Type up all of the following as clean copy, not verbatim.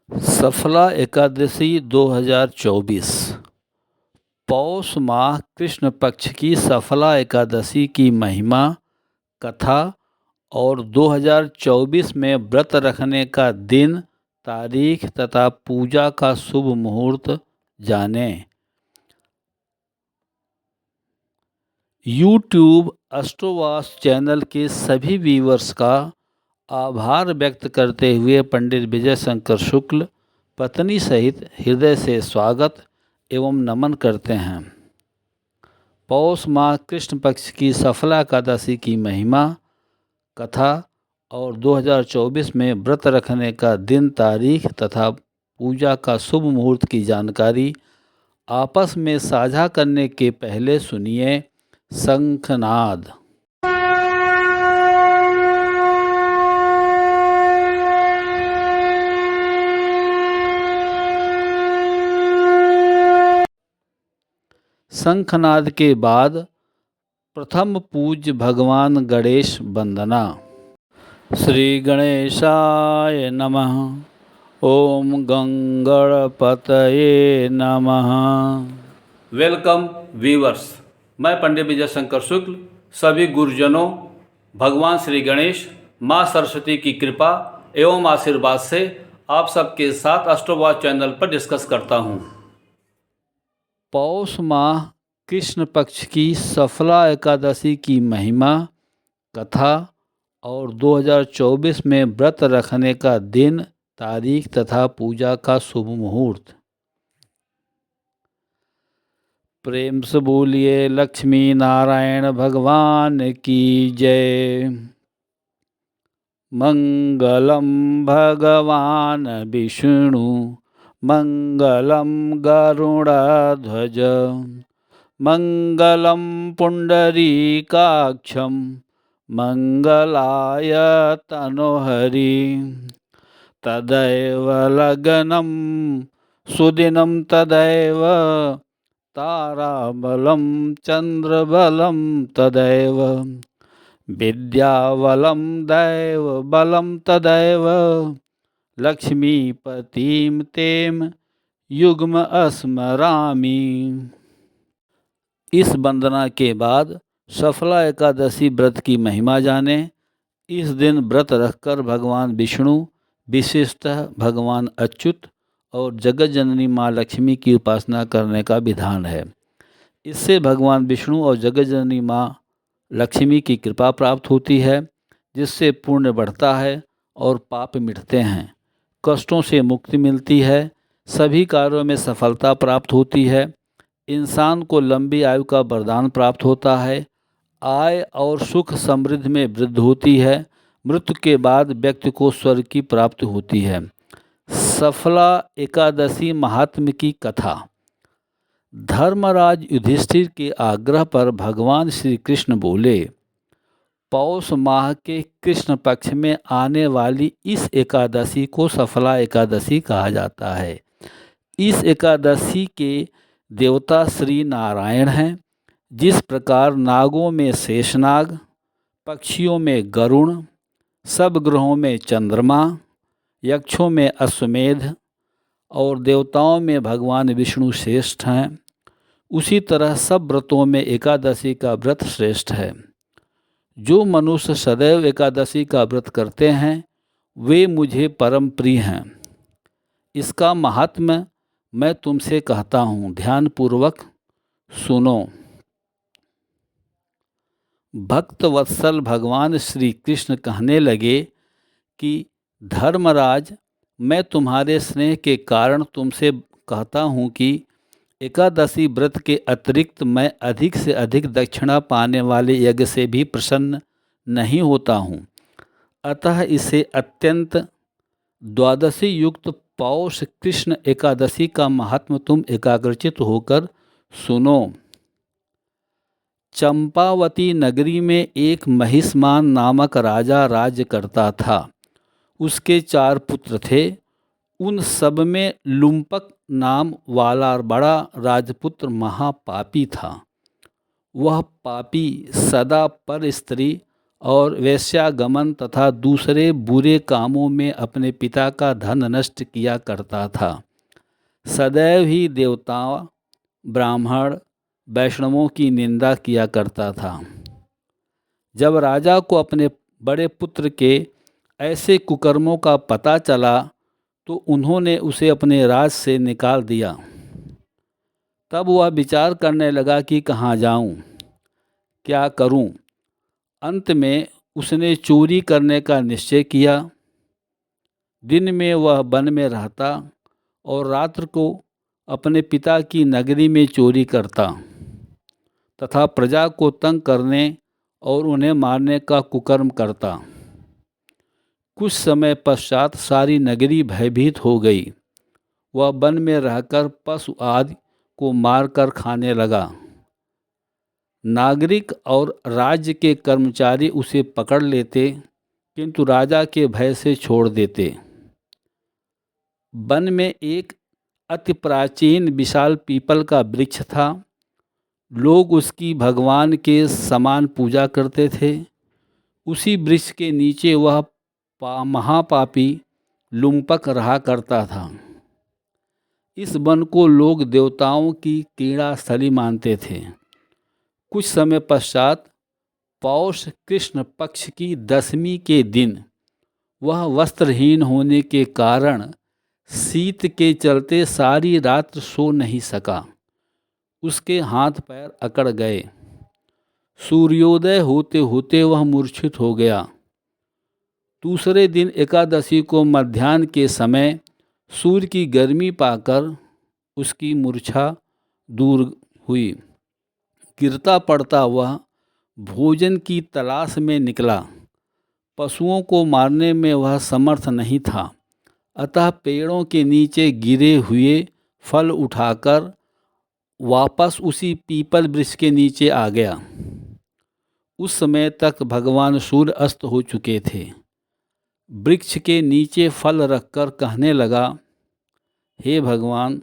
सफला एकादशी 2024 पौष माह कृष्ण पक्ष की सफला एकादशी की महिमा, कथा और 2024 में व्रत रखने का दिन, तारीख तथा पूजा का शुभ मुहूर्त जानें। यूट्यूब एस्ट्रोवास चैनल के सभी व्यूअर्स का आभार व्यक्त करते हुए पंडित विजय शंकर शुक्ल पत्नी सहित हृदय से स्वागत एवं नमन करते हैं। पौष माह कृष्ण पक्ष की सफला एकादशी की महिमा, कथा और 2024 में व्रत रखने का दिन, तारीख तथा पूजा का शुभ मुहूर्त की जानकारी आपस में साझा करने के पहले सुनिए शंखनाद। शंखनाद के बाद प्रथम पूज्य भगवान गणेश वंदना। श्री गणेशाय नमः। ओम गंगणपतये नमः। वेलकम व्यूअर्स, मैं पंडित विजय शंकर शुक्ल सभी गुरुजनों, भगवान श्री गणेश, माँ सरस्वती की कृपा एवं आशीर्वाद से आप सबके साथ एस्ट्रोवाच चैनल पर डिस्कस करता हूँ। पौष माह कृष्ण पक्ष की सफला एकादशी की महिमा, कथा और 2024 में व्रत रखने का दिन, तारीख तथा पूजा का शुभ मुहूर्त। प्रेम से बोलिए लक्ष्मी नारायण भगवान की जय। मंगलम भगवान विष्णु, मंगलम गरुड़ध्वज, मंगलम पुंडरीकाक्षं, मंगलाय तनोहरि। तदैव लग्नं सुदिनं तदैव ताराबलं चंद्रबलं तदैव विद्याबलं दैवबलं तदैव लक्ष्मीपतिं तें युग्म स्मरामि। इस वंदना के बाद सफला एकादशी व्रत की महिमा जानें। इस दिन व्रत रखकर भगवान विष्णु, विशेषतः भगवान अच्युत और जगत जननी माँ लक्ष्मी की उपासना करने का विधान है। इससे भगवान विष्णु और जगत जननी माँ लक्ष्मी की कृपा प्राप्त होती है, जिससे पुण्य बढ़ता है और पाप मिटते हैं, कष्टों से मुक्ति मिलती है, सभी कार्यों में सफलता प्राप्त होती है, इंसान को लंबी आयु का वरदान प्राप्त होता है, आय और सुख समृद्धि में वृद्धि होती है, मृत्यु के बाद व्यक्ति को स्वर्ग की प्राप्ति होती है। सफला एकादशी महात्म्य की कथा। धर्मराज युधिष्ठिर के आग्रह पर भगवान श्री कृष्ण बोले, पौष माह के कृष्ण पक्ष में आने वाली इस एकादशी को सफला एकादशी कहा जाता है। इस एकादशी के देवता श्री नारायण हैं। जिस प्रकार नागों में शेषनाग, पक्षियों में गरुण, सब ग्रहों में चंद्रमा, यक्षों में अश्वमेध और देवताओं में भगवान विष्णु श्रेष्ठ हैं, उसी तरह सब व्रतों में एकादशी का व्रत श्रेष्ठ है। जो मनुष्य सदैव एकादशी का व्रत करते हैं वे मुझे परम प्रिय हैं। इसका महात्म्य मैं तुमसे कहता हूँ, ध्यानपूर्वक सुनो। भक्त वत्सल भगवान श्री कृष्ण कहने लगे कि धर्मराज, मैं तुम्हारे स्नेह के कारण तुमसे कहता हूँ कि एकादशी व्रत के अतिरिक्त मैं अधिक से अधिक दक्षिणा पाने वाले यज्ञ से भी प्रसन्न नहीं होता हूँ। अतः इसे अत्यंत द्वादशी युक्त पौष कृष्ण एकादशी का महात्म तुम एकाग्रचित होकर सुनो। चंपावती नगरी में एक महिष्मान नामक राजा राज्य करता था। उसके 4 पुत्र थे। उन सब में लुम्पक नाम वाला बड़ा राजपुत्र महापापी था। वह पापी सदा पर स्त्री और वेश्यागमन तथा दूसरे बुरे कामों में अपने पिता का धन नष्ट किया करता था। सदैव ही देवताओं, ब्राह्मण, वैष्णवों की निंदा किया करता था। जब राजा को अपने बड़े पुत्र के ऐसे कुकर्मों का पता चला तो उन्होंने उसे अपने राज से निकाल दिया। तब वह विचार करने लगा कि कहाँ जाऊं, क्या करूं। अंत में उसने चोरी करने का निश्चय किया। दिन में वह वन में रहता और रात्र को अपने पिता की नगरी में चोरी करता तथा प्रजा को तंग करने और उन्हें मारने का कुकर्म करता। कुछ समय पश्चात सारी नगरी भयभीत हो गई। वह वन में रहकर पशु आदि को मारकर खाने लगा। नागरिक और राज्य के कर्मचारी उसे पकड़ लेते किंतु राजा के भय से छोड़ देते। वन में एक अति प्राचीन विशाल पीपल का वृक्ष था। लोग उसकी भगवान के समान पूजा करते थे। उसी वृक्ष के नीचे वह महापापी लुम्पक रहा करता था। इस वन को लोग देवताओं की क्रीड़ा स्थली मानते थे। कुछ समय पश्चात पौष कृष्ण पक्ष की 10वीं के दिन वह वस्त्रहीन होने के कारण शीत के चलते सारी रात सो नहीं सका। उसके हाथ पैर अकड़ गए। सूर्योदय होते होते वह मूर्छित हो गया। दूसरे दिन एकादशी को मध्याह्न के समय सूर्य की गर्मी पाकर उसकी मूर्छा दूर हुई। गिरता पड़ता वह भोजन की तलाश में निकला। पशुओं को मारने में वह समर्थ नहीं था, अतः पेड़ों के नीचे गिरे हुए फल उठाकर वापस उसी पीपल वृक्ष के नीचे आ गया। उस समय तक भगवान सूर्य अस्त हो चुके थे। वृक्ष के नीचे फल रखकर कहने लगा, हे भगवान,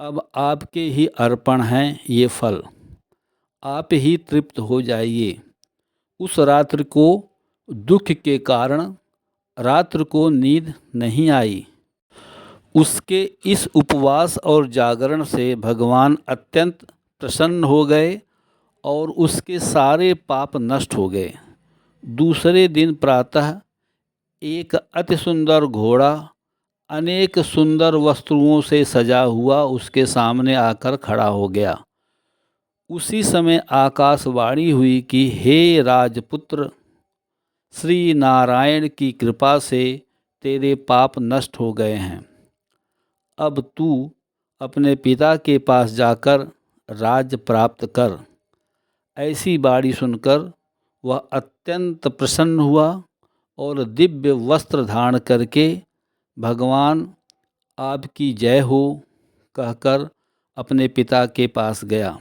अब आपके ही अर्पण हैं ये फल, आप ही तृप्त हो जाइए। उस रात्रि को दुख के कारण रात्र को नींद नहीं आई। उसके इस उपवास और जागरण से भगवान अत्यंत प्रसन्न हो गए और उसके सारे पाप नष्ट हो गए। दूसरे दिन प्रातः एक अति सुंदर घोड़ा अनेक सुंदर वस्तुओं से सजा हुआ उसके सामने आकर खड़ा हो गया। उसी समय आकाशवाणी हुई कि हे राजपुत्र, श्री नारायण की कृपा से तेरे पाप नष्ट हो गए हैं। अब तू अपने पिता के पास जाकर राज्य प्राप्त कर। ऐसी बाणी सुनकर वह अत्यंत प्रसन्न हुआ और दिव्य वस्त्र धारण करके भगवान आपकी जय हो कहकर अपने पिता के पास गया।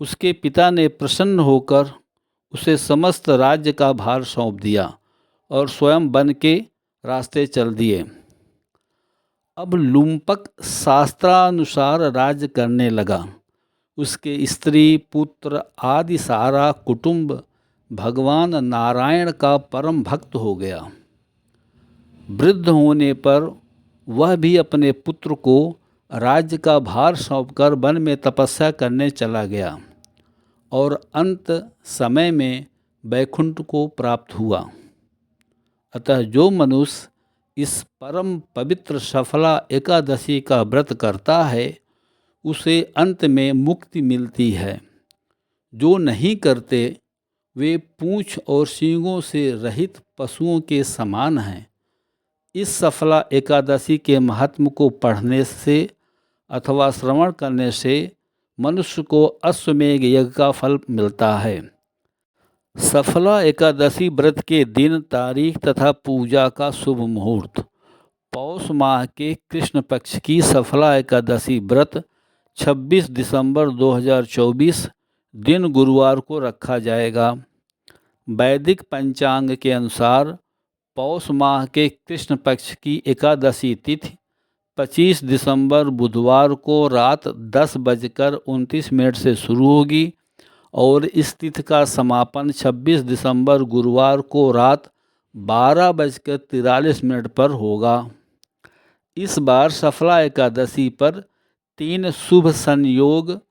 उसके पिता ने प्रसन्न होकर उसे समस्त राज्य का भार सौंप दिया और स्वयं वन के रास्ते चल दिए। अब लुम्पक शास्त्रानुसार राज्य करने लगा। उसके स्त्री पुत्र आदि सारा कुटुंब भगवान नारायण का परम भक्त हो गया। वृद्ध होने पर वह भी अपने पुत्र को राज्य का भार सौंपकर वन में तपस्या करने चला गया और अंत समय में वैकुंठ को प्राप्त हुआ। अतः जो मनुष्य इस परम पवित्र सफला एकादशी का व्रत करता है उसे अंत में मुक्ति मिलती है। जो नहीं करते वे पूंछ और सींगों से रहित पशुओं के समान हैं। इस सफला एकादशी के महात्म को पढ़ने से अथवा श्रवण करने से मनुष्य को अश्वमेध यज्ञ का फल मिलता है। सफला एकादशी व्रत के दिन, तारीख तथा पूजा का शुभ मुहूर्त। पौष माह के कृष्ण पक्ष की सफला एकादशी व्रत 26 दिसंबर 2024 दिन गुरुवार को रखा जाएगा। वैदिक पंचांग के अनुसार पौष माह के कृष्ण पक्ष की एकादशी तिथि 25 दिसंबर बुधवार को रात 10:29 से शुरू होगी और इस तिथि का समापन 26 दिसंबर गुरुवार को रात 12:43 पर होगा। इस बार सफला एकादशी पर 3 शुभ संयोग।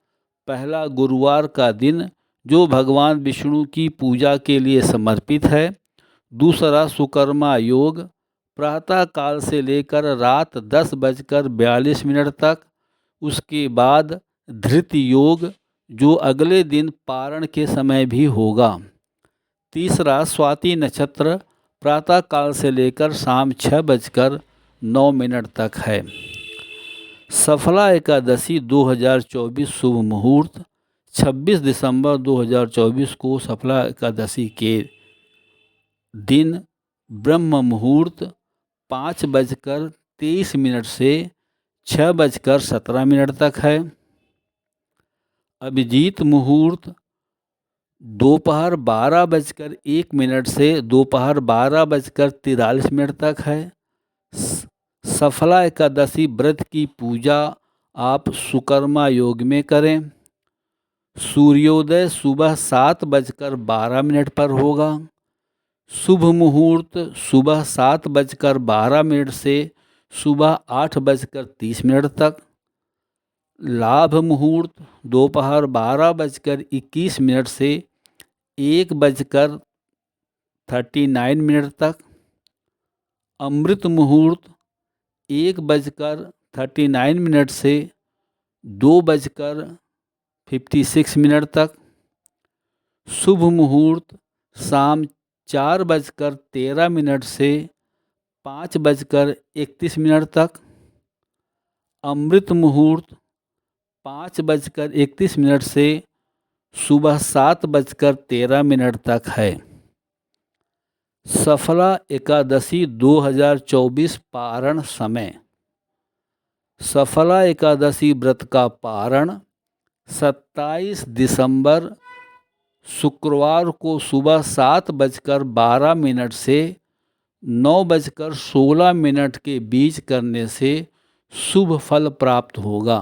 पहला, गुरुवार का दिन जो भगवान विष्णु की पूजा के लिए समर्पित है। दूसरा, सुकर्मा योग प्रातः काल से लेकर रात 10:42 तक। उसके बाद धृत योग जो अगले दिन पारण के समय भी होगा। तीसरा, स्वाति नक्षत्र प्रातः काल से लेकर शाम 6:09 तक है। सफला एकादशी 2024 शुभ मुहूर्त 26 दिसंबर 2024 को सफला एकादशी के दिन ब्रह्म मुहूर्त 5:23 से 6:17 तक है। अभिजीत मुहूर्त दोपहर 12:01 से दोपहर 12:43 तक है। सफला एकादशी व्रत की पूजा आप सुकर्मा योग में करें। सूर्योदय सुबह 7:12 पर होगा। शुभ मुहूर्त सुबह 7:12 से सुबह 8:30 तक। लाभ मुहूर्त दोपहर 12:21 से 1:39 तक। अमृत मुहूर्त 1:39 से 2:56 तक। शुभ मुहूर्त शाम 4:13 से 5:31 तक। अमृत मुहूर्त 5:31 से सुबह 7:13 तक है। सफला एकादशी 2024 पारण समय। सफला एकादशी व्रत का पारण 27 दिसंबर शुक्रवार को सुबह 7:12 से 9:16 के बीच करने से शुभ फल प्राप्त होगा।